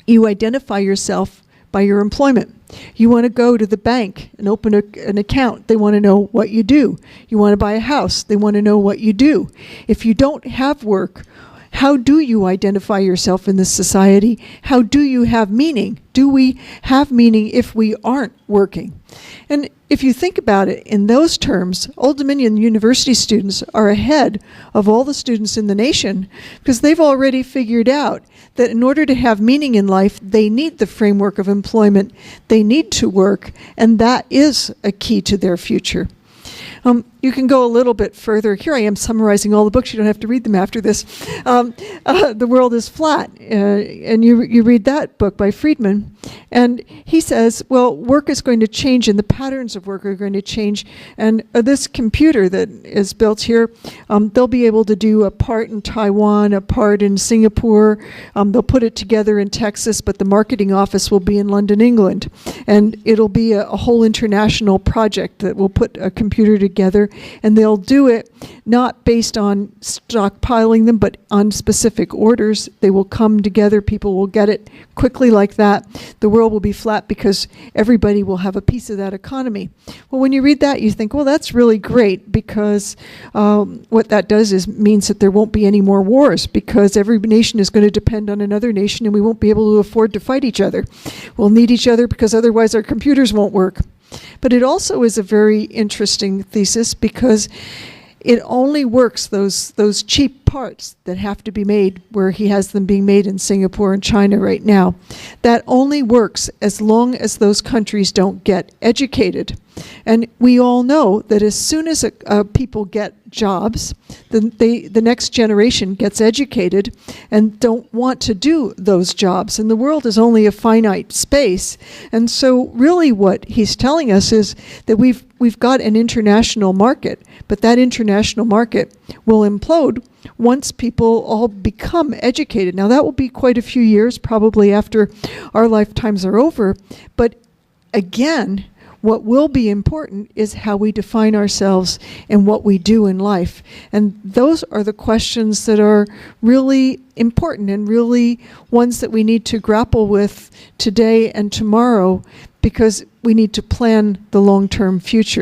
You identify yourself by your employment. You want to go to the bank and open an account. They want to know what you do. You want to buy a house. They want to know what you do. If you don't have work, how do you identify yourself in this society? How do you have meaning? Do we have meaning if we aren't working? And if you think about it in those terms, Old Dominion University students are ahead of all the students in the nation because they've already figured out that in order to have meaning in life, they need the framework of employment. They need to work, and that is a key to their future. You can go a little bit further. Here I am summarizing all the books. You don't have to read them after this. The World is Flat. And you read that book by Friedman. And he says, well, work is going to change and the patterns of work are going to change. And this computer that is built here, they'll be able to do a part in Taiwan, a part in Singapore. They'll put it together in Texas, but the marketing office will be in London, England. And it'll be a whole international project that will put a computer together. And they'll do it not based on stockpiling them, but on specific orders. They will come together. People will get it quickly like that. The world will be flat because everybody will have a piece of that economy. Well, when you read that, you think, well, that's really great because what that does is means that there won't be any more wars because every nation is going to depend on another nation and we won't be able to afford to fight each other. We'll need each other because otherwise our computers won't work. But it also is a very interesting thesis because it only works those cheap parts that have to be made where he has them being made in Singapore and China right now. That only works as long as those countries don't get educated. And we all know that as soon as people get jobs, the next generation gets educated and don't want to do those jobs. And the world is only a finite space. And so really what he's telling us is that we've got an international market, but that international market will implode once people all become educated. Now that will be quite a few years, probably after our lifetimes are over. But again, what will be important is how we define ourselves and what we do in life. And those are the questions that are really important and really ones that we need to grapple with today and tomorrow because we need to plan the long-term future.